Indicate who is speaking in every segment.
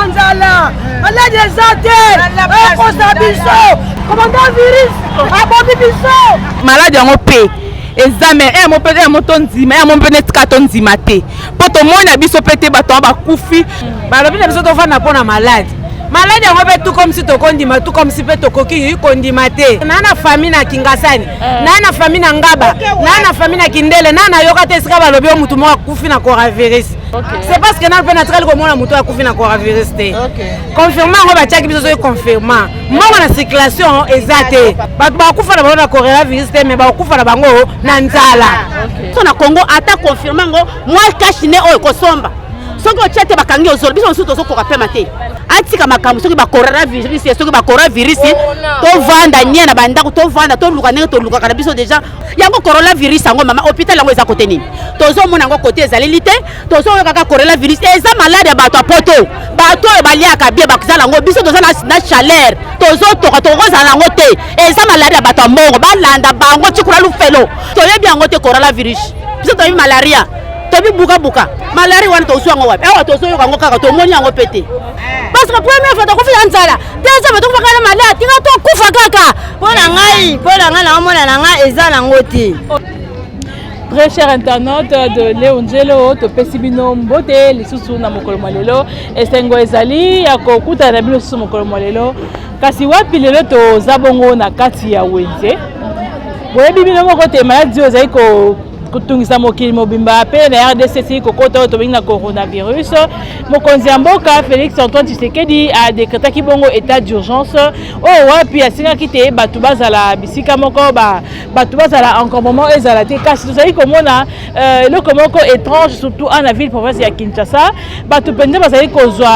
Speaker 1: Nzala. Malade des santé. Constabiso. Commandant virus. Abobi biso. Malade en paix. Examen mon père mon tonzima mon père net katonzima te. Poto mona biso pété bato ba kufi. Ba lobi na biso to fa na pona malade. Malade yango be tout comme si to kondima tout comme si pe to koki kondima te. Na famille na Kingasani. Na famille na Ngaba. Na famille na Kindele. Na yoka te sika ba lobi mutu mo akufi na coronavirus. C'est parce que na pe na trel ko mona mutu akufi na coronavirus te. Confirmant ngo ba tchaki biso so confirmant. Mo na circulation exacte. Ba kufa na ba na coronavirus te mais ba kufa na bango na nzala.
Speaker 2: So na Congo ata confirmant ngo moi kashine oyo ko somba. Soki o chete bakangi ozolo biso nsuto so ko kapema te. Atika makambo soki ba coronavirus soki ba coronavirus to vanda nyena bandako to vanda to luka ndenge to luka kana biso déjà yango coronavirus yango mama hôpital yango eza côté nini tozo mona yango côté ezali te tozo kaka coronavirus eza malade bato apoto bato baliaka bien bakizala yango biso toza na chaleur tozo toka tokoza yango te eza malade bato mbongo balanda bango tikula lufelo toyebi yango te coronavirus biso toyebi malaria tobi buka malaria wana tozo yango wapi awa tozo yango kaka to moni yango pete. Parce que première fois tu as fait un deuxième fois tu as fait malade tu as kufa kaka pona ngai na mona na ngai eza na ngoti.
Speaker 3: Très cher internaute de Léongelo to pesibino mbote lisusu na mokolo malelo esengo ezali ya kokuta na bino susu mokolo malelo kasi wapi lelo to zabongo na kati ya wenze boyebi bino moko te maladi ozali ko kutungisa mokili mobimba pe na RDC kokota to binga coronavirus mokonzi ya mboka Félix Antoine Tshisekedi a décrété kibongo état d'urgence o wapi asinga kite batu bazala bisika moko batu bazala encore moment ezala te kasi tozali komona le komoko étrange surtout en la ville province ya Kinshasa batu penza bazali kozwa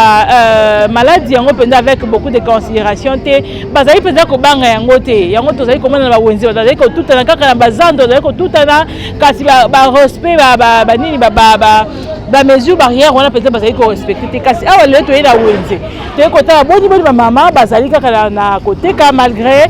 Speaker 3: maladie yango penza avec beaucoup de considération te bazali penza ko banga yango te yango tozali komona na bawenzi bazali ko tutana kaka na bazando bazali ko tutana kasi ba respect ba nini ba mesure barrière on a peut-être bazali ko respecter kasi awa le to ina wenze te ko ta boni ba mama bazali kaka na côté ka malgré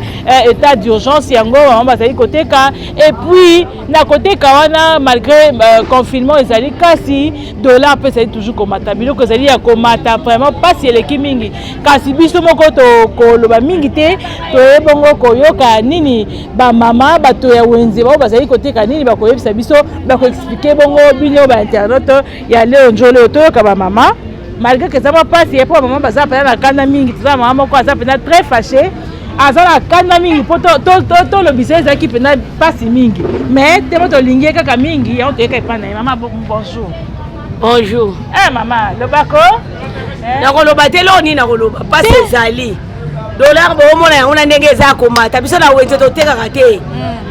Speaker 3: état d'urgence yango mama bazali côté ka et puis na côté ka wana malgré confinement ezali kasi dollar peut c'est toujours komata biloko ezali ya komata vraiment pas si eleki mingi kasi biso moko to ko loba mingi te to ebongo ko yoka nini ba mama bato ya wenze ba bazali côté ka nini ba ko yebisa biso ba ko expliquer bongo bino ba internaute ya Léongelo to yoka ba mama malgré que ça va passer et pour maman baza pena na kanda mingi ça maman ko ça pena très fâché azala kanda mingi poto to le business qui pena passe mingi mais te moto lingi kaka mingi ya to yeka pana maman bonjour maman le bako
Speaker 1: na ko loba te lo ni na ko loba passe ezali dollar bo mona yango na ndenge eza komata biso na wenze to tekaka te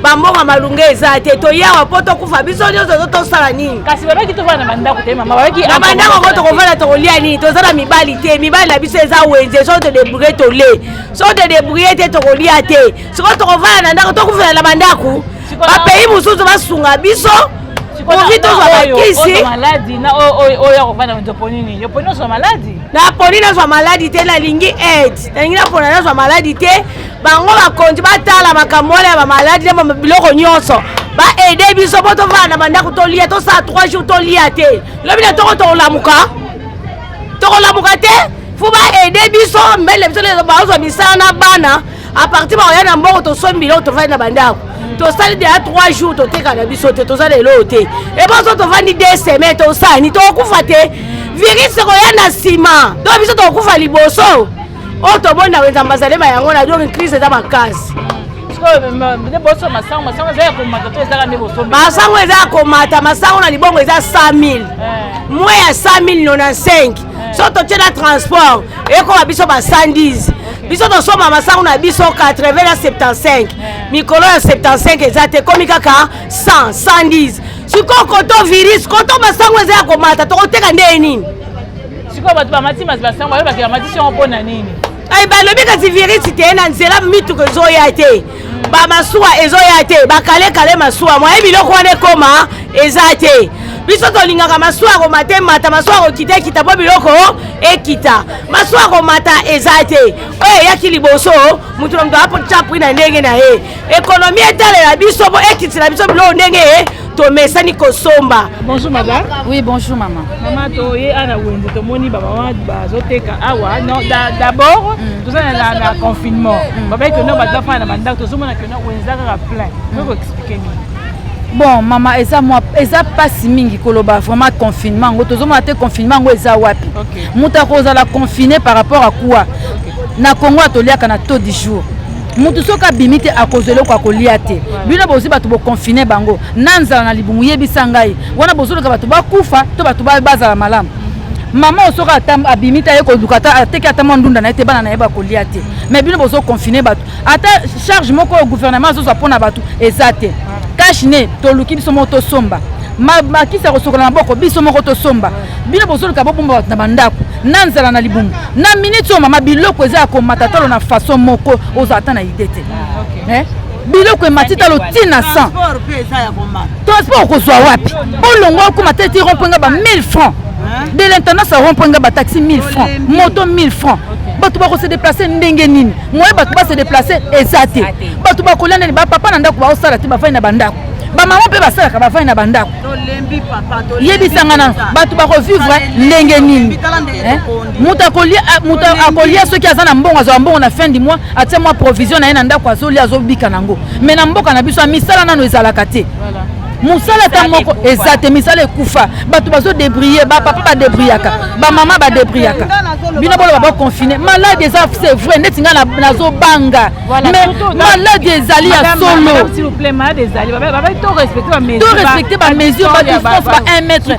Speaker 1: bambonga malunga eza te to yawa poto kufa biso nyoso to sala nini
Speaker 3: kasi babaki to vana bandako te mama babaki
Speaker 1: na bandako ko to kovana to kolia nini to zala mibali te mibali na biso eza wenze so te débrouiller to le so te débrouiller te to kolia te so to kovana na ndako to kufela na bandako ba pays mususu basunga biso Ovito
Speaker 3: za maladi na oya kufanya mtoponini yoponi so maladi
Speaker 1: na ponina so maladi te na lingi aid na lingi na ponina so maladi te bango bakonzi batala makamole ba maladi na biloko nyonso ba aider biso poto vana bandako to lia to sa 3 jours to lia te lobina to lamuka te fu ba aider biso mbele biso le bazo misana bana à partir ba yana mboko to so mbilo to vana na bandako to sali de 3 jours to teka na biso te to sali lo te e ba so to vandi 2 semaines to sani to kufa te virus ko yana sima do biso to kufa liboso o to bona wenza mbazalema yango na donc crise za makasi masango eza komata masango na libongo eza 100 000 moins ya 100 095 so to tena transport eko ba biso ba 110 biso to soma masango na biso 80 na 75 mikolo ya 75 eza te komi kaka 100 110 siko koto virus koto masango eza komata to koteka nde nini
Speaker 3: siko bato ba mati masango ba ke mati sio mpona nini
Speaker 1: ay ba lobi ka virus te na nzela mitu ko zo ya te ba masuwa ezo ya te ba kale masuwa mo e biloko wane koma eza te biso to lingaka masuwa ko mate mata masuwa ko kita po biloko ekita masuwa ko mata eza te oye yaki liboso mutu ndo apo chapu ina ndenge na ye ekonomi etale la biso bo ekiti la biso bilo ndenge
Speaker 4: tomesani kosomba.
Speaker 3: Bonjour madame.
Speaker 1: Oui, bonjour maman.
Speaker 3: Maman toye ana wenze tomoni ba maman bazoteka awa. Non, d'abord tout ça na confinement. Baba que no ba fa na banda to zomona que no wenza ka plein. Faut expliquer ni.
Speaker 1: Bon maman eza moi eza pas mingi koloba vraiment confinement ngo tozomona te confinement ngo eza wapi. Muta koza la confiné par rapport à quoi? Na Congo atoliaka na taux du jour. Mutu soka bimite akozelo kwa kolia te. Bino bozi batu bo confiner bango. Nanza na libumu yebisa ngai. Wana bozolo ka batu ba kufa to batu ba bazala malamu. Mama osoka atam abimita yeko dukata ateki atama ndunda na ete bana na yeba kolia te. Mais bino bozo confiner batu. Ata charge moko au gouvernement zo pona batu ezate. Cash ne to luki biso moto somba. Ma kisa kosokola na boko biso moko to somba. Bino bozolo ka bomba batu na bandako. Nanzala na libumu. Na minute mama biloko eza ko matatalo na façon moko ozata na idete. Biloko ematita lo tina 100. Transport ko zwa wapi? Olongo ko mateti rompenga ba 1000 francs. De l'intendance rompenga ba taxi 1000 francs, moto 1000 francs. Batu ba ko se déplacer ndenge nini? Moi batu ba se déplacer ezate. Batu ba ko landa ba papa na ndako ba osala ti ba fai na bandako. Ba maman pe ba sala ka ba fai na bandako. Yebisanga na batu ba ko vivre ndenge nini? Muta akolia ceux qui azana mbongo azo mbongo na fin du mois, atia moi provision na ena ndako azolia azobika nango. Mais na mboka na biso misala nano ezalaka te. Musala tamoko ezate misala ekufa batu bazo débrier ba papa ba débriaka ba maman ba débriaka bino bolo ba confiner malade eza c'est vrai netinga nazo banga mais malade ezali ya solo
Speaker 3: s'il vous plaît malade ezali ba to respecter
Speaker 1: ba mesure ba distance ba 1 mètre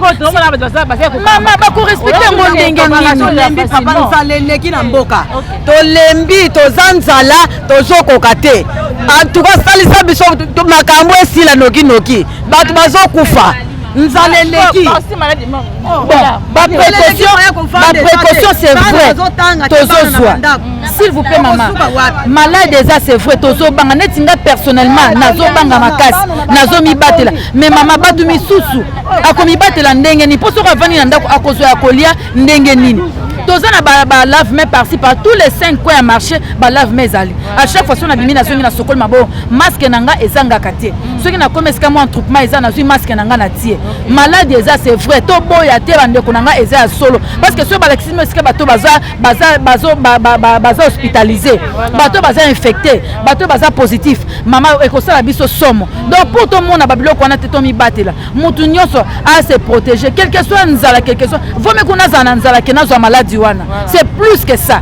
Speaker 1: maman ba ko respecter ngo ndenge nini
Speaker 4: papa nzaleleki na mboka tolembi tozanzala tozokoka te en tout cas salisa biso makambo esila noki batu bazokufa nzaleleki
Speaker 1: ba précaution c'est vrai tozozwa s'il vous plaît maman malade eza c'est vrai tozobanga netinga personnellement nazobanga makasi nazomibatela mais mama batu misusu akomibatela ndenge nini po soki avandi na ndako akozwa ya kolia ndenge nini tozana ba lave main par-ci par tous les 5 coins à marché ba lave main ezali à chaque fois on a bimi na zongi na sokol mabo masque nanga ezanga te soki na komesika mo entroupement ezana zui masque nanga na tie malade eza c'est vrai to boya te bandeko nanga eza solo parce que so ba laxisme sika bato baza hospitalisé bato baza infecté bato baza positif mama ekosala biso somo donc pour tout monde ba biloko wana te to mi batela mutu nyonso a se protéger quel que soit nzala quel que soit vaut mieux qu'on a za nzala ke na zo malade. C'est plus que ça.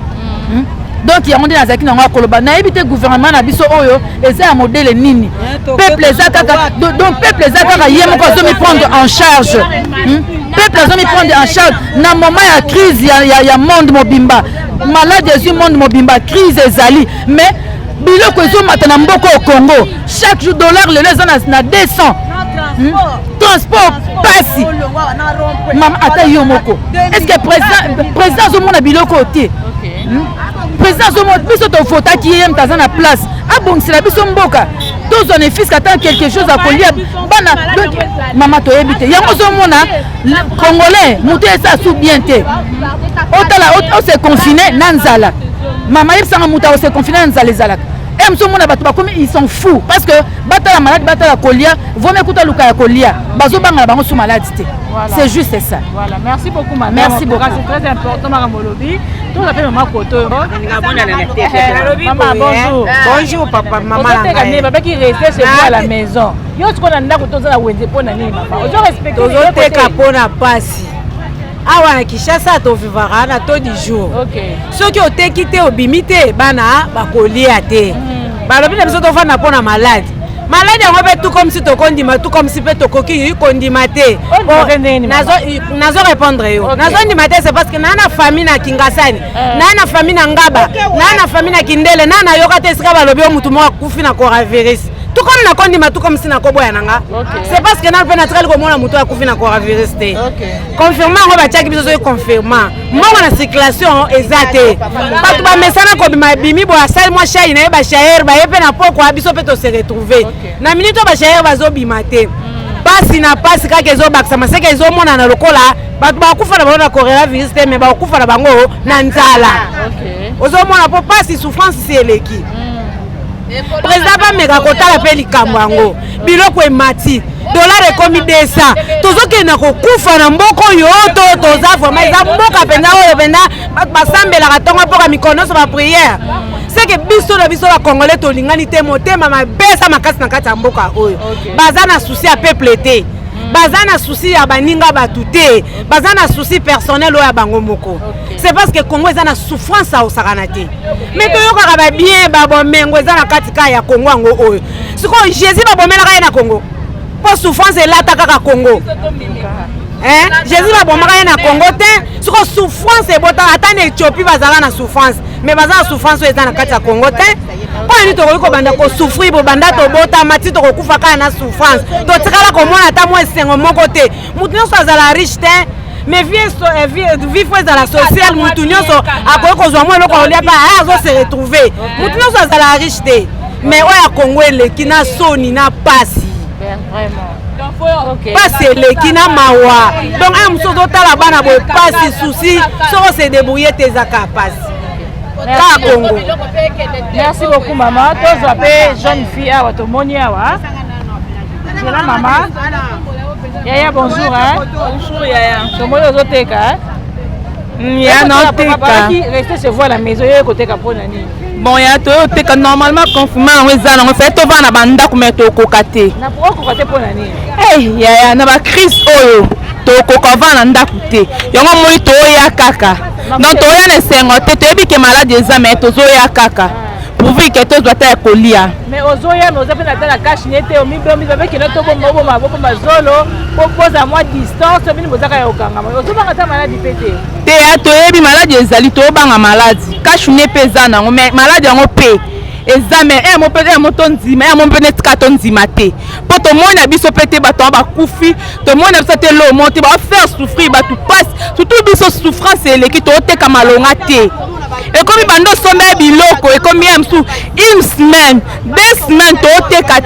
Speaker 1: Donc il y a des gens qui n'ont pas koloba na éviter gouvernement na biso oyo eza un modèle nini peuple ezakaka donc peuple ezakaka yemo ko zo mi prendre en charge peuple zo mi prendre en charge na moment ya crise ya monde mobimba malade du monde mobimba crise ezali mais biloko ezo matana mboko au Congo chaque jour dollar le les na 200 transport passi maman ata yo moko est-ce que président zo mona biloko te président zo mona biso to vota ki yem tazana place abongisela biso mboka tous on est fils attend quelque chose à coller bana maman to ebite yango zo mona congolais muté ça sous bien te otala o se confiner nanzala maman yebsanga muta o se confiner nanzala ezalaka ils sont fous parce que batala malade batala kolia vaut mieux kuta luka ya kolia bazo banga bango sous maladie. C'est juste ça.
Speaker 3: Voilà, merci beaucoup madame.
Speaker 1: Merci beaucoup.
Speaker 3: C'est très important makamolobi. Tout à fait maman Koto. Maman bonjour.
Speaker 4: Bonjour papa maman.
Speaker 3: On papa qui restait chez vous à la maison. Yo tu connais ndako toza na wenze pona nini maman. Ozo respecter.
Speaker 4: Ozo teka pona pasi. Awa na Kinshasa to vivara na to du jour.
Speaker 3: OK.
Speaker 4: Soki oteki te obimite bana bakolia te. Balobi na biso to fana pona malade. Malade yango pe tout comme si to kondima tout comme si pe to koki kondima te. Nazo répondre yo. Nazo ndima te c'est parce que nana famille na Kingasani, nana famille na Ngaba, nana famille na Kindele, nana yoka te sika balobi o mutu mo akufi na coronavirus. Tout comme na kondima tout comme si na koboya nanga. C'est parce que na pe naturel ko mona mutu akufi na coronavirus te. Confirmant ngo ba tchaki biso so confirmant. Mo na circulation exacte. Batu ba mesana ko bimi bo asali mo chai na ba chair ba yepe na poko abiso pe to se retrouver. Na minute ba chair ba zo bimate. Pasi na pasi kaka ezo bakisa maseke ezo mona na lokola batu ba kufa na bango na coronavirus te mais ba kufa na bango na nzala. Ozo mona po pasi souffrance si eleki. Président ba mega kotala pe likambo yango biloko emati dollar ekomi 200 tozokenda kokufa na mboka oyo toza vraiment eza mboka mpenza oyo mpenza basambelaka ntongo mpoka mikolo nyonso bapriere seke biso na biso bakongole tolingani te motema mabesa makasi na kati ya mboka oyo baza na susi ya peuple te baza na susi ya baninga batu te baza na susi personnel oyo ya bango moko c'est parce que Congo eza na souffrance aosakana te mais toyokaka babien babomengo eza na kati ka ya Congo yango oyo sikoyo Jésus babomelaka ye na Congo mpo souffrance elata kaka Congo Jésus babomaka ye na Congo te sikoyo souffrance ebotaka ata na Éthiopie bazalaka na souffrance mais baza na souffrance oyo eza na kati ya Congo te mpo nini tokoki kobanda kosouffrir bobanda tobotama ti tokokufa kaka na souffrance totikala komona ata mwa esengo moko te motu nyonso azala riche te mais vie fo ezala sociale motu nyonso akoki kozwa mwa eloko aolia mpe azose retrouve motu nyonso azala riche te mais oyo ya Congo eleki na soni na pasi pasi eleki na mawa donc aya mosu ozotala bana boye pasi susi soko se débrouiller te ezaka pasi kaka Congo.
Speaker 3: Merci beaucoup maman. Tozwa pe jeune fille awa tomoni awa. C'est la maman. Yaya bonjour hein.
Speaker 1: Bonjour Yaya.
Speaker 3: Tomoni ozoteka hein.
Speaker 1: Ya non teka.
Speaker 3: Rester chez vous à la maison yeye koteka pona nini.
Speaker 1: Bon ya teka normalement confinement ngo eza nango fait tova na banda kuma tokoka te.
Speaker 3: Na pourquoi kokate pona nini?
Speaker 1: Yaya na ba crise oyo tokoka vana ndaku te. Yango moi toya kaka. Donc toya na sengo te toyebi ke malade eza mais tozoya kaka. Pourvu que tozwa ta kolia.
Speaker 3: Mais ozoya mais ozape na tala cash nete omibomi babe ke noto bomba zolo posa moi distance bini bozaka ya okanga. Ozobanga ta malade pété.
Speaker 1: Te ya toyebi malade ezali to banga malade. Cash ne pesa nango mais malade yango pe. Examen mo pe mo tonzima mo pe tika tonzima te. Po to mona biso pété bato ba kufi, to mona biso te lo monte ba faire souffrir ba tout passe, surtout biso souffrance eleki to teka malonga te. Et comme bando sombe biloko et comme yamsu une semaine, 2 semaines to teka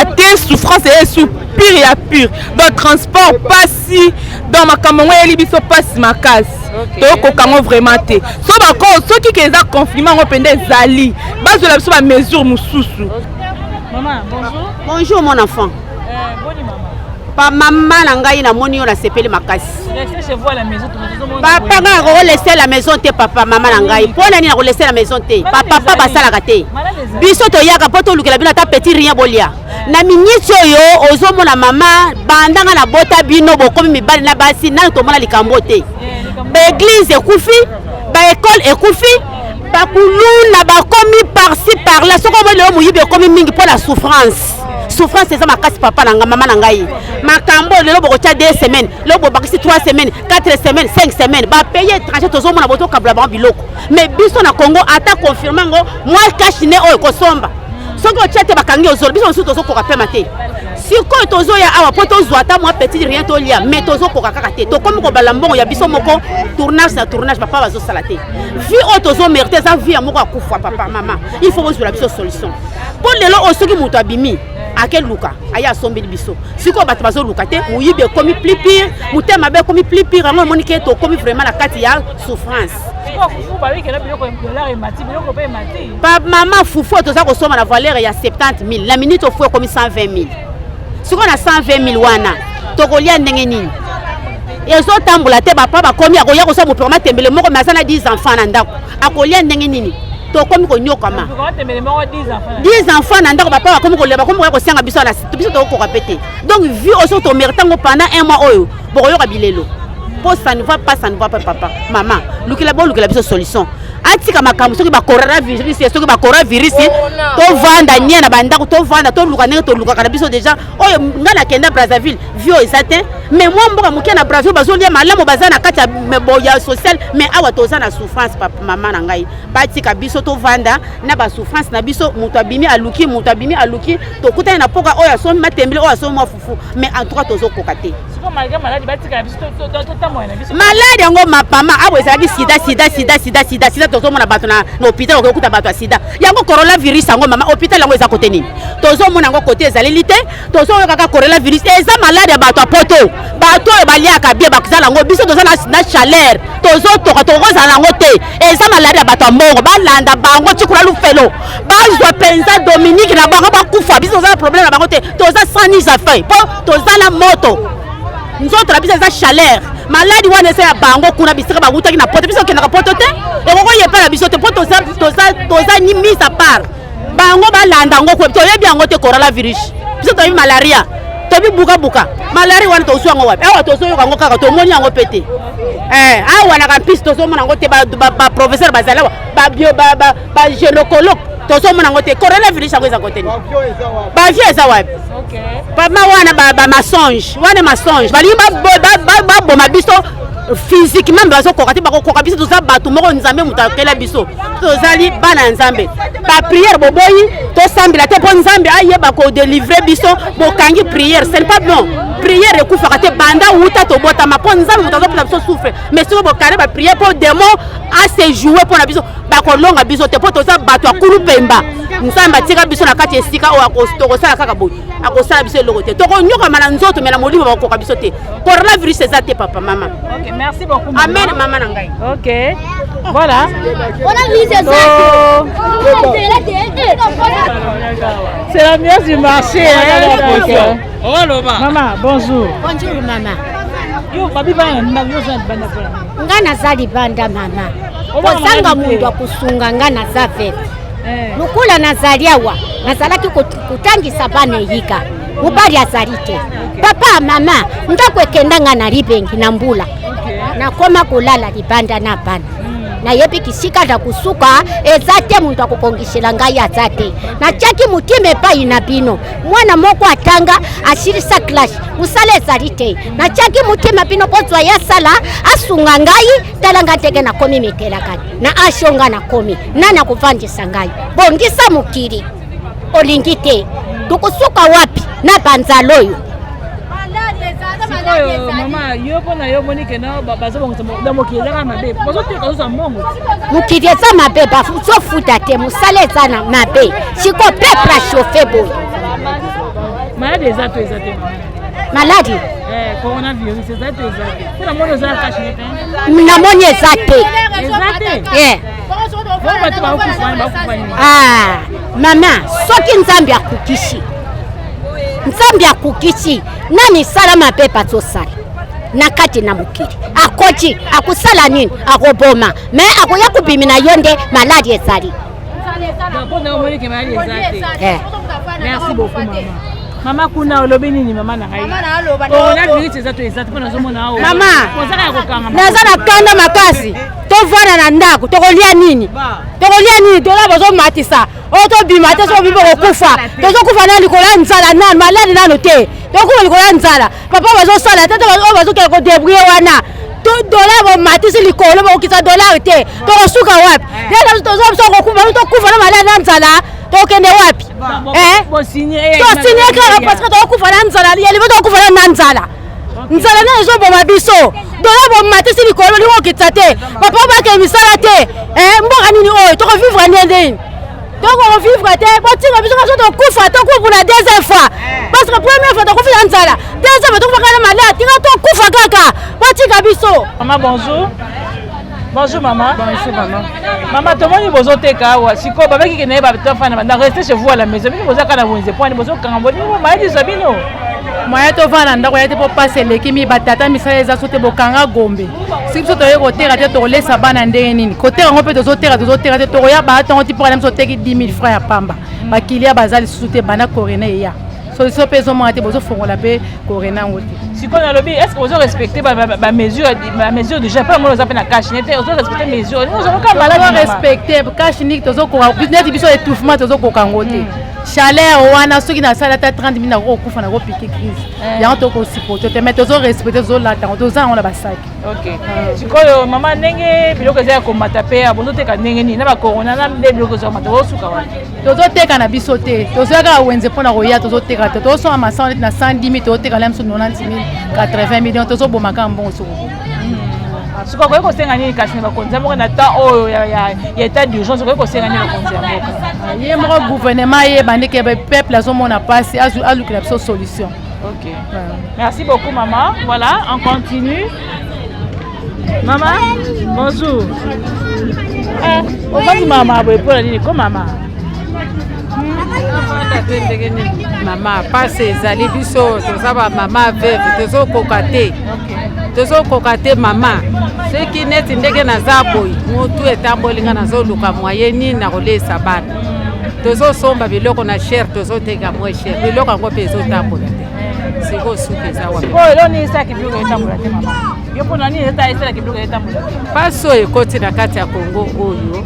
Speaker 1: te souffrance et sous pire ya pire. Donc transport passi dans ma camongo eli biso passe ma casse. Tokokango vraiment te. So ba ko so ki ke za confinement ngo pende zali. Bazo la biso ba mesure mususu.
Speaker 3: Maman, bonjour.
Speaker 2: Bonjour mon enfant.
Speaker 3: Bonjour maman.
Speaker 2: Pa maman na ngai na moni yo na sepeli makasi.
Speaker 3: Restez chez vous à la maison.
Speaker 2: Papa nga ko laisser la maison te papa maman na ngai. Pona ni na ko laisser la maison te. Papa basala ka te. Biso to yaka poto lukela bino ta petit rien bolia. Na minitio yo ozomona mama bandanga na bota bino bokomi mibali na basi na to mona likambo te. Ba église ekufi, ba école ekufi, ba kuluna ba komi par-ci par-là. Soko mo le muyibi komi mingi pour la souffrance. Souffrance c'est ça ma casse papa na maman na ngai. Makambo le lobo tia 2 semaines, lobo bakisi 3 semaines, 4 semaines, 5 semaines. Ba payer étranger tozo mona boto kabla ba biloko. Mais biso na Congo ata confirmer ngo moi cash ne o ekosomba. Soko chete bakangi ozolo biso nsuto tozo koka pema te. Siko tozo ya awa poto zwata moi petit rien to lia mais tozo koka kaka te. To komi ko balambongo ya biso moko tournage na tournage papa bazo salate. Vie o tozo mériter ça vie moko akufa papa maman. Il faut vous la biso solution. Pour lelo osoki muto abimi akel luka aya sombeli biso. Siko bato bazo luka te muyibe komi plus pire, mutema be komi plus pire ngo monike to komi vraiment la kati ya souffrance. Maman foufou toza ko soma na valeur ya 70 000 la minute au fou comme 120 000 siko na 120 000 wana tokolia ndenge nini ezo tambola te papa ba komi akoya ko so mo permettre tembele moko mazana 10 enfants na ndako akolia ndenge nini to komi ko nyokama 10 enfants na ndako papa ba komi ko leba komi ko senga biso na biso to ko répéter donc vu aussi to méritango pendant 1 mois oyo bokoyo ka bilelo pour ça ne va pas papa maman lukila bon lukila biso solution atika makambo soki ba coronavirus soki ba coronavirus to vanda nyana bandako to vanda to luka ndenge to luka kana biso déjà oyo ngana kenda Brazzaville vio ezate mais moi mboka mukia na Brazzaville bazolia malamu bazana kati ya meboya social mais awa toza na souffrance papa maman na ngai batika biso to vanda na ba souffrance na biso muto abimi aluki to kutana na poka oyo asomi matembele oyo asomi fufu mais en tout cas tozo kokate malade yango mapama abo ezali sida tozomona bato na hôpital okuta bato ya sida yango coronavirus yango mama hôpital yango eza kote nini tozomona yango kote ezali lite tozoyoka kaka coronavirus eza malade malade bato a poto bato baliaka bien bakuzala ngo biso toza na chaleur tozo toka tokozala ngo te eza malade bato mbongo balanda bango tikula lufelo bazwa penza Dominique na bango bakufa biso toza problème na bango te toza sani za fait po toza na moto nzoto la biso eza chaleur maladi wana esa ya bango kuna bisika bakutaki na poto biso kendaka poto te ekoko yepela biso te po toza ni mise à part bango balanda ngo kwe toyebi yango te coronavirus biso toyebi malaria tobi buka malaria wana tozu yango wapi awa tozoyoka yango kaka tomoni yango pete awa na kampisi tozomona yango te ba professeur bazala ba gynécologue tozomona yango te coronavirus yango eza kote ni bavie eza wapi pama wana ba mensonge wana mensonge balingi baboma biso physiquement bazokoka te bakokoka biso toza bato moko nzambe moto akela biso tozali bana ya nzambe bapriere boboyi tosambela te mpo nzambe ayeba kodelivre biso bokangi priere ce n'est pas bon priere ekufaka te banda wuta tobotama mpo nzambe moto azopesa biso souffre mais soki bokande bapriere mpo démon asejoue mpo na biso bakolonga biso te mpo toza bato akulu pemba nzambe atika biso na kati esika oyo tokosala kaka boye akosala biso eloko te tokonyokama na nzoto me na molimo bakokoka biso te coronavirus eza te papa mama.
Speaker 3: Ok, merci beaucoup.
Speaker 2: Amen mama na ngai.
Speaker 3: Ok. Voilà. C'est la mieux du marché. Maman, bonjour.
Speaker 5: Bonjour maman.
Speaker 3: Yo babi bana na yo za bana kwa.
Speaker 5: Ngana zali banda mama. Kozanga mundu akusunga ngana za vete. Lukula nazaliawa. Nazalaki kutangisa bana yika. Ubali azalite. Papa mama ndakwekenda ngana libengi na mbula. Nakoma kulala libanda na bana. Na yebi kisika da kusuka ezate muntu akukongishela ngai azate na chaki mutime pai na bino mwana moko atanga ashirisa clash usale ezalite na chaki mutime bino pozwa ya sala asunga ngai talanga tege na komi mitela kati na ashonga na komi nana kuvandisa ngai bongisa mukiri olingite tukusuka wapi na banzaloyo.
Speaker 3: Mama, yo pona yo monike na bazo bongo da mokiyeza mabe. Bazo te kazo mongo.
Speaker 5: Mukiyeza mabe ba so futa te musaleza na mabe. Siko pepla chauffer bo.
Speaker 3: Malade exacto exactement.
Speaker 5: Maladi?
Speaker 3: Coronavirus exacto exacto. Kuna mono za kashi te.
Speaker 5: Na monye exacte.
Speaker 3: Exacte.
Speaker 5: Ah, mama, soki nzambi akukishi. Nzambi akukishi nani sala mapepa tosala nakati na mukiri akoji akusala nini akoboma me akoya kubimina yonde maladi ezali.
Speaker 3: Merci beaucoup maman. Mama kuna olobi nini mama na ngai? Ona virus ezato ezato pona zomona hao.
Speaker 5: Mama,
Speaker 3: kozaka ya kokanga.
Speaker 5: Nazana kanda makasi. Tovana na ndako, tokolia nini? Tokolia nini? Tola bozo matisa. Oto bima te so bibo kokufa. Tozo kufa na likola nzala na maladi nano te. Tokufa likola nzala. Papa bozo sala te bozo ke ko débrouiller wana. To dollar bo matisi likolo bo kisa dollar te. To suka wapi? Ndio tozo so kokufa to kufa na maladi na nzala. Tokende wapi?
Speaker 3: Bo signé.
Speaker 5: To signé ka parce que to kufa na nzala, yeli bo to kufa na nzala. Nzala na zo bo mabiso. Dollar bo matisi likolo liko kitsate. Papa ba ke misala te. Mboka nini oyo to ko vivre ndende. Donc on vivre te botinga biso ka so kufa to ku pour la deuxième fois. Parce que première fois to kufa na nzala. Deuxième fois to kufa na malade. Tinga to kufa kaka. Botinga biso.
Speaker 3: Maman bonjour. Bonjour maman.
Speaker 4: Bonjour maman.
Speaker 3: Maman, tout le monde bozo teka wa siko baba ki kene ba to fana na rester chez vous à la maison. Bino bozo kana bonze point bozo kangamboni mo maidi zabino.
Speaker 1: Moya to vana ndako ya te po passer lekimi batata misala eza sote bokanga gombe. Si biso to yeko tera te to lesa bana ndenge nini. Kotera ngo pe to tera te to ya ba ta ngoti pour aller so teki 10 000 francs ya pamba. Ba kilia bazali soute bana corona ya. Solution pe zo monate bozo fongola pe corona ngoti.
Speaker 3: Siko na lobby, est-ce que vous respectez ma mesure de Japon mo za pe na cash nete, vous respectez mesure. Nous avons quand malade
Speaker 1: respecter cash niki to zo ko business biso étouffement to zo ko kangoti. Chaleur wana soki na sala ta 30 minutes na ko kufa na ko piquer crise. Ya to ko supporter te mais to zo respecter zo la tango to za on la basaki.
Speaker 3: OK. Siko maman ndenge biloko za ko matape abondo te ka ndenge ni na ba corona na nde biloko za matape suka wa.
Speaker 1: To zo teka na biso te. To zo ka wenze pona ko ya to zo teka te. To so ama 100 na 110 000 to teka lam so 90 000 80 millions to zo bomaka mbongo so.
Speaker 3: Siko ko ko senga ni kasi na bakonza mo na ta oyo ya état d'urgence ko senga ni bakonza mboka.
Speaker 1: Ye mo gouvernement ye bande ke peuple azo mona passe azu alukela biso solution.
Speaker 3: Ok. Merci beaucoup, maman. Voilà, on continue. Maman, bonjour. On va dire maman, pour la ligne, comme maman.
Speaker 4: Maman, pas ces alliés, biso, ça maman veuve, tozo kokate maman. Ce qui n'est ndege na zaboy, mutu etambolinga na zoluka moyeni na rolesa bana. Tozo somba biloko na cher, tozo tega mo cher. Biloko ngo pezo tambola te. Siko suke za wa.
Speaker 3: Oh, lo ni sa ki biloko etambola te maman. Yo pona ni eta ki biloko etambola te.
Speaker 4: Paso ekoti na kati ya Kongo oyo.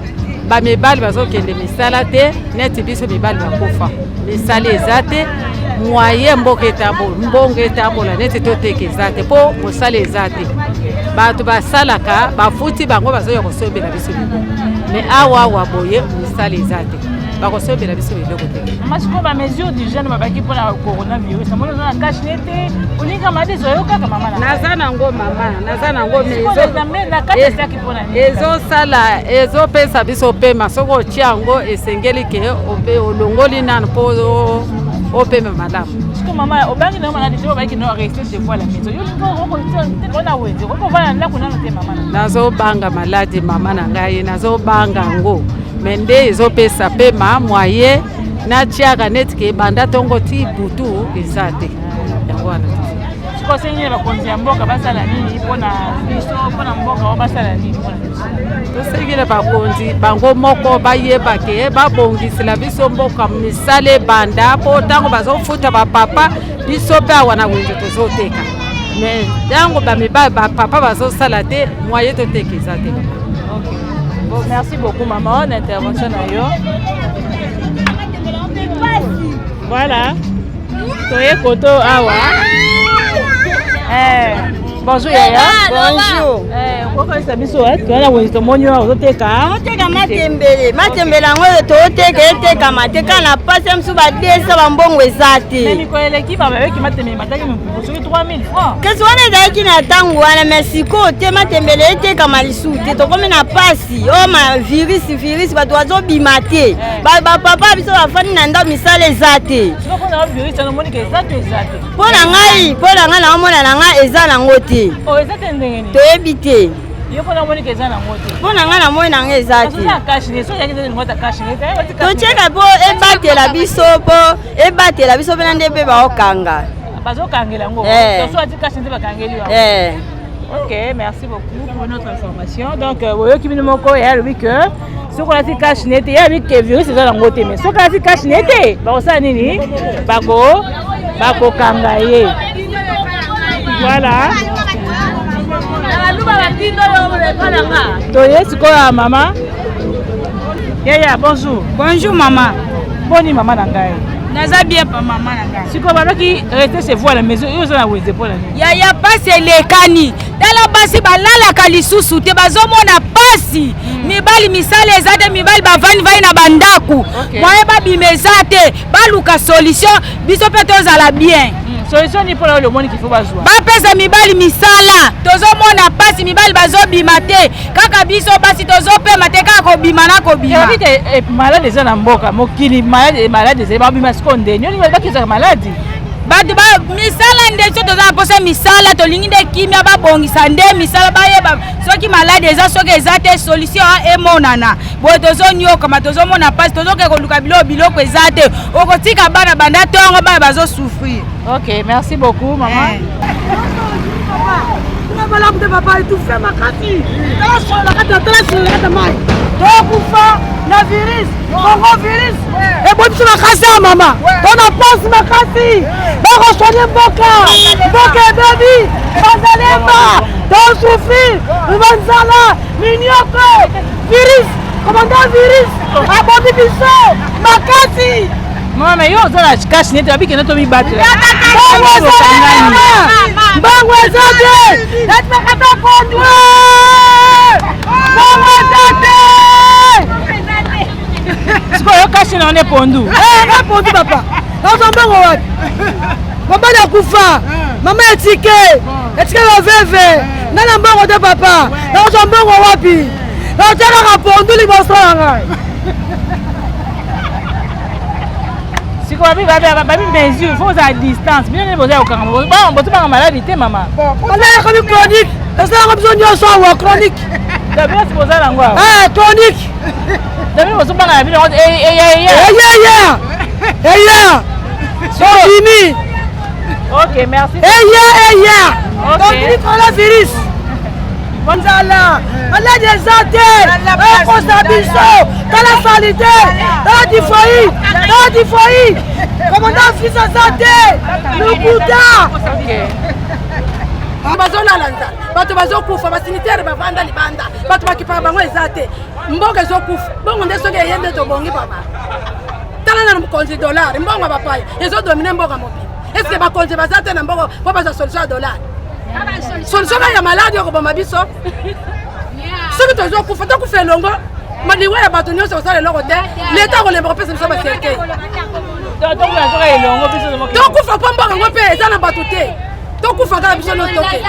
Speaker 4: Ba mibali bazokende misala te, neti biso mibali bakufa. Misala ezate, moyen mboka etambola, mbongo etambola neti toteka ezate po mosala ezate. Bato basalaka bafuti bango bazoya kosombela biso biloko. Mais awa boye misala ezate. Bakosombela biso biloko te.
Speaker 3: Masiko ba mesure d'hygiène babaki pona coronavirus. Amono na cache nete, olinga made zoyo kaka mama na.
Speaker 4: Nazana ngo mezo.
Speaker 3: Na cache saki pona.
Speaker 4: Ezo sala, ezo pesa biso pema soko chiango esengeli ke ope olongoli nan po opema madame.
Speaker 3: Siko mama obangi na mama na diso babaki no rester chez vous à la maison. Yo ko na wezi. Ko vana na kuna no te mama.
Speaker 4: Nazo banga maladi mama na ngai, nazo banga ngo. Mende ezopesa pema moye na tiaka netike banda tongo ti butu ezate yango wana
Speaker 3: siko senye bakonzi ya mboka basala nini pona biso pona mboka basala nini pona
Speaker 4: tosengile bakonzi bango moko bayeba ke babongisela biso mboka misale banda po tango bazofuta bapapa biso pe awana wenze tozoteka mais tango bamibali bapapa bazosala te moye toteka ezate.
Speaker 3: Bon, merci beaucoup maman d'intervention d'ailleurs. Voilà. Toye koto awa. Bonjour Yaya.
Speaker 6: Bonjour.
Speaker 3: Pourquoi ça biso tu as la wonito monyo oteka?
Speaker 6: Oteka matembele. Matembele ngo oteka mateka na pasa msu ba 200 bambongo ezate.
Speaker 3: Mimi ko eleki ba avec matembele mataki mpupu sur 3000 francs.
Speaker 6: Qu'est-ce qu'on est d'ailleurs na tangu wana Mexico te matembele eteka malisu te to comme na pasi. Oh ma virus ba doazo bimate. Ba papa biso ba fani na ndo misale ezate.
Speaker 3: Siko ko na virus na moni ke ezate.
Speaker 6: Pona ngai na mona na nga eza na ngote.
Speaker 3: Oh ezate ndengeni.
Speaker 6: Toyebi te.
Speaker 3: Yo pona moni ke eza na ngote.
Speaker 6: Pona nga na moni na nga ezate.
Speaker 3: Ça cache les so yaki de ngota cache les.
Speaker 6: Tocheka po ebatela biso pena nde pe baokanga.
Speaker 3: Bazokangela ngo. So ati cache nde bakangeli wa. Ok, merci beaucoup pour notre information. Donc voyez qui moko ya lui que ce qu'on a dit cache nete ya avec que virus eza na ngote mais ce qu'on a dit cache nete ba osa nini bako kangaye. Voilà. Toye sikoya maman. Yaya bonjour.
Speaker 1: Bonjour maman.
Speaker 3: Boni maman nangai.
Speaker 1: Naza bien pa maman nangai.
Speaker 3: Siko babaki rester chez vous à la maison, yo za na weze pour la nuit.
Speaker 1: Yaya passe lekani. Tala basi balala kalisusu te bazomona pasi. Mibali misale ezate mibali bavani vai na bandaku. Moye babimezate, baluka solution, biso pe tozala bien.
Speaker 3: Solution ni pour le monde qu'il faut bazwa.
Speaker 1: Ba pesa mibali misala, tozomona pasi mibali bazobima te. Kaka biso basi tozopema te kaka kobima na kobima.
Speaker 3: Et malade des na mboka, mokili malade des babima skonde. Nyoni bakisa malade.
Speaker 1: Batu ba misala ndeso toza posa misala tolingi de kimia babongisa nde misala bayeba soki malade eza soki ezate solution emonana boye tozonyoka matozomona pasi tozoke koluka biloko ezate okotika bana banda tongo bana bazo souffrir.
Speaker 3: Ok, merci beaucoup maman.
Speaker 1: Voilà que papa tout fait ma kati. La mai. Dokufa na virus, Congo virus. Et bon tu ma kasa maman. On a passe ma kati. Ba resoigner mboka baby. Bazalema, donc souffrir. Vanzala, minyoko, virus. Commandant virus. Abodi biso, makasi.
Speaker 3: Maman mais yo za la cache net abiki na to mi battre.
Speaker 1: Bango ezate. Let's kata pondwe. Bango ezate.
Speaker 3: Siko yo cache na on est pondu.
Speaker 1: Na pondu papa. Nazo bango wapi? Baba na kufa. Mama etike la veve. Nana bango de papa. Nazo bango wapi? Nazo ka pondu liboso nga.
Speaker 3: C'est quoi, mesure, il faut à distance. Bien, vous avez aucun bon, tu pas maladie, maman.
Speaker 4: On a chronique. Est-ce que besoin de ça ou chronique?
Speaker 3: D'abord, c'est pour ça l'angoisse.
Speaker 4: Ah, chronique.
Speaker 3: D'abord, vous pas la vie.
Speaker 4: Fini.
Speaker 3: Ok, merci.
Speaker 4: Donc, il prend la virus. Bonzala, Allah des santé, constabiso, dans la sanité, dans du foyer, commandant fils en santé, le Bouddha. Bazona lanza, bato bazokufa, basinitaire bavanda libanda, bato bakipa bango ezate, mboka ezokufa, bongo nde soki eyende tobongi papa. Tala na mukonzi dollar, mbongo bapai, ezodomine mboka mobile. Est-ce que bakonzi bazate na mboko po baza solution ya dollar? Solution ya maladi okoboma biso. Soki tozokufa, tokufa elongo, maliwa ya bato nyonso osala eloko te, leta kolemba kopesa biso baserkei. Tokufa po mboka ngo mpe eza na bato te. Tokufa kaka biso no toke.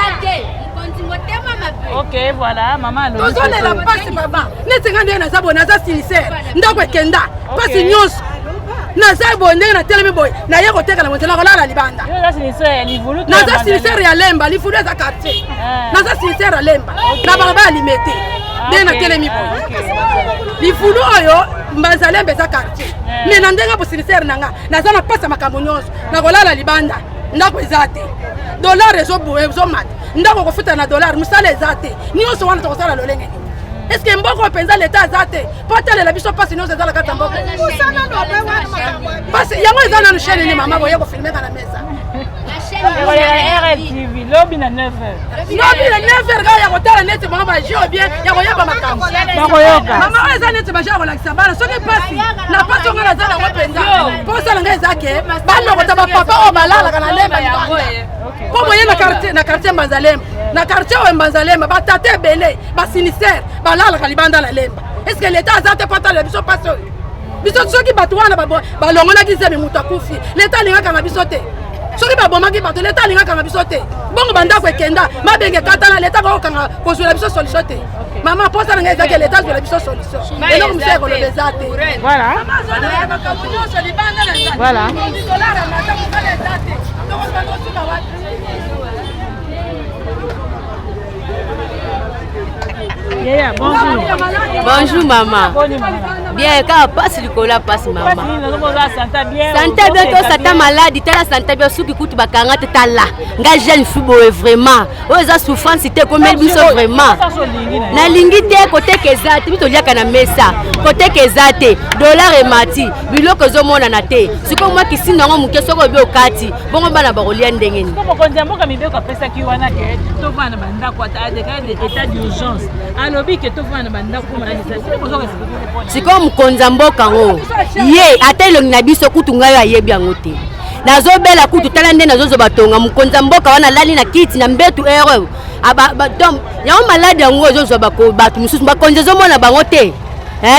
Speaker 3: Ok, voilà, maman.
Speaker 4: Tozolela pasi baba. Neti nga ndenge naza boye, naza sincere. Ndako ekenda, pasi nyonso. Naza boye ndenge natelemi boye, naye kotekela monzela kolala libanda. Naza sincere ya Lemba, lifulu eza quartier. Naza sincere ya Lemba, na balaba ya Limete. Ndenge natelemi boye. Lifulu oyo mbanza Lemba eza quartier. Mais na ndenge bo sincere nanga, naza na pasi makambo nyonso, na kolala libanda. Ndako eza te. Dollar ezomata. Ndako kofuta na dollar, musala eza te. Nyonso wana tokosala lolenge. Est-ce que mboko penza l'état azate? Potele la biso passe nyonso eza la kata mboko. Parce yango eza na chaîne ni mama boye ko filmer kana mesa.
Speaker 3: RTV lobby na 9h.
Speaker 4: Lobby na 9h ga ya kotala neti mama ba jio bien ya koyeba makambo. Mama eza neti ba jio kolakisa bana soki pasi na pasi ngana za na kopenza. Posa nga ezake bana ko taba papa o balala kana Lemba libanda. Po moye na quartier Mbanzalemba. Na quartier o Mbanzalemba ba tate belé ba sinistere balala ka libanda la Lemba. Est-ce que l'état azate patala biso paso? Biso soki bato wana ba longona kizeme mutu akufi. L'état linga kanga biso te. Soki babomaki bato l'état linga kanga biso te. Bongo bandako ekenda mabenge katana l'état ko kanga kozwela biso solution te. Maman posa nga ezaki l'état zwela biso solution. Eloko mse ko lobeza te.
Speaker 3: Voilà. Voilà. Yeah, bonjour.
Speaker 2: Bonjour maman. Bien, quand passe le cola passe maman. Santé bien toi ça ta malade, t'as la santé bien sous qui coûte bakanga t'as là. Nga jeune fubo vraiment. Oza souffrance c'était comme elle biso vraiment. Na lingi te côté kezate, bito liaka na mesa. Côté kezate, dollar et mati. Biloko zo mona na te. Siko moi qui sina ngo muke soko bi okati. Bongo bana ba kolia ndengeni.
Speaker 3: Comme konza mboka mibeko pesa ki wana ke to vana banda kwa ta état d'urgence. Alobi ke to vana banda ko mala ça.
Speaker 2: Siko mukonza mboka ngo. Ye atelongi na biso kutu ngayo ayebi yango te. Nazobela kutu tala nde nazozo batonga mukonza mboka wana lali na kiti na mbetu ero. Aba dom yango malade yango zozo bako batu mususu bakonza zo mona bango te.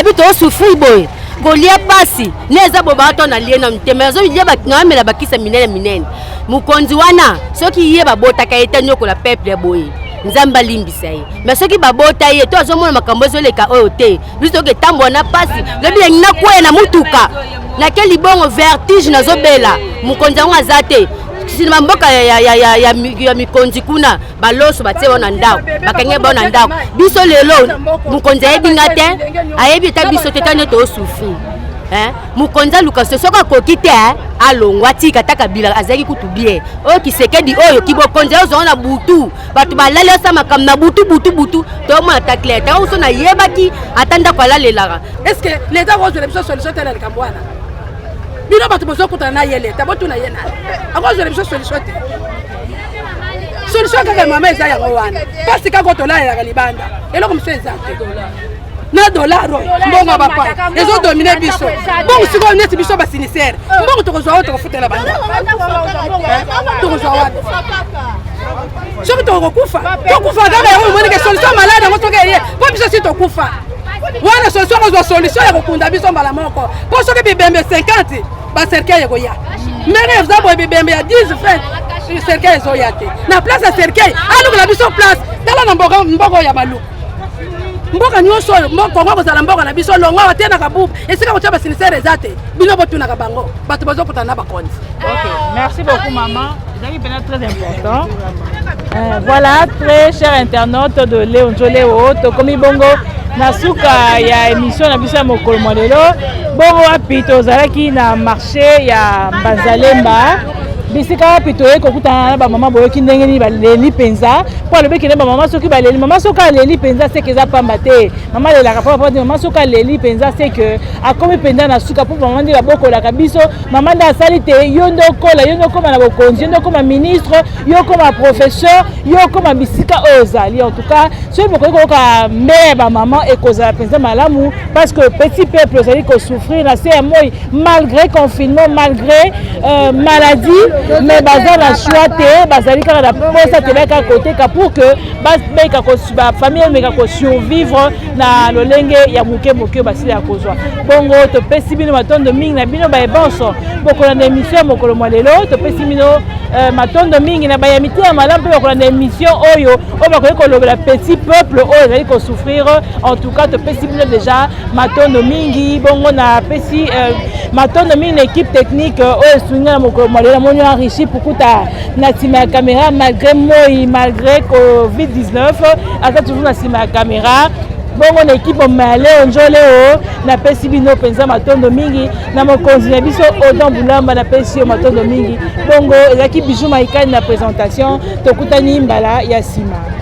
Speaker 2: Bito souffrir boy. Kolia pasi neza boba to na liena mteme zo bilia bakingamela bakisa minene. Mukonzi wana soki ye babota ka eta nyoko la peuple boy. Nzamba limbisa ye. Mais soki babota ye to azomona makambo zo leka oyo te. Biso ke tambo na pasi. Lebi ngina kwa na mutuka. Na keli bongo vertige na zobela. Mukonzi ngo azate. Sina mboka ya mikonzi kuna baloso batie wana ndako bakenge bona ndako biso lelo mukonzi ayebi ngate ayebi ta biso tetane to souffrir mukonzi lukaso soka kokite alongwa tika taka bila azaki kutubie o kisekedi oyo kibokonzi ozona butu batu balale sa makam na butu to mona takle ta uso na yebaki atanda kwa lalela.
Speaker 4: Est-ce que l'état va jouer biso solution telle le kambwana? Bino bato bozo kutana na yele tabotu na yena akozo le biso solution te solution kaka mama eza yango wana pasi kako tolala la libanda eloko mso eza na dollar mbongo bapa ezo dominer biso bongo siko neti biso ba sinisere mbongo tokozwa auto kofutela banda tokozwa wapi soki tokokufa kaka yango moni ke solution malade yango toke ye po biso si tokufa wana solution kozwa solution ya kokunda biso mbala moko po soki bibembe 50 ba cercueil ekoya mene za boye bibembe ya 10 francs cercueil ezoya te na place ya cercueil aluka na biso place tala na mboko ya baluku
Speaker 1: mboka nyonso Kongo kozala mboka na biso longo batena kabubu esika kotia ba sinisere ezate bino botuna ka bango bato bazokutana na bakonzi.
Speaker 3: OK, merci beaucoup maman. C'est très important. Voilà, très chers internautes de Léon Njoleo, tokomi bongo nasuka ya émission na biso ya mokolo molelo. Bongo wapi tozalaki na marché ya Mbanzalemba. Bisika wapi toye kokutana na ba mama boyoki ndenge ni baleli penza po alobeki na ba mama soki baleli mama soka leli penza c'est que za pamba te mama lela ka papa mama soka leli penza c'est que akomi penda na suka po mama ndika boko la kabiso mama nda sali te yondo kola yondo koma na bokonzi yondo koma ministre yo koma professeur yo koma bisika ozali en tout cas ce boko ko ka mbe ba mama e kozala penza malamu parce que petit peuple ozali ko souffrir na c'est moi malgré confinement malgré maladie mais baza na choix te bazali kaka na posa te beka côté ka pour que beka ko ba famille meka ko survivre na lolenge ya muke basili ya kozwa bongo to pesi bino matondo mingi na bino ba ebonso boko na émission mokolo molelo to pesi bino matondo mingi na ba ya miti ya malamu pe boko na émission oyo o ba ko lobela petit peuple oyo ezali ko souffrir en tout cas to pesi bino déjà matondo mingi bongo na pesi matondo mingi na équipe technique oyo swinga na mokolo molelo monyo enrichi pukuta na tima ya caméra malgré moi malgré Covid-19 ata toujours na tima ya caméra bongo na équipe male Njoleo na pesi bino penza matondo mingi na mokonzi na biso Odon Bulamba na pesi matondo mingi bongo ezaki bijou maikani na présentation tokutani mbala ya sima.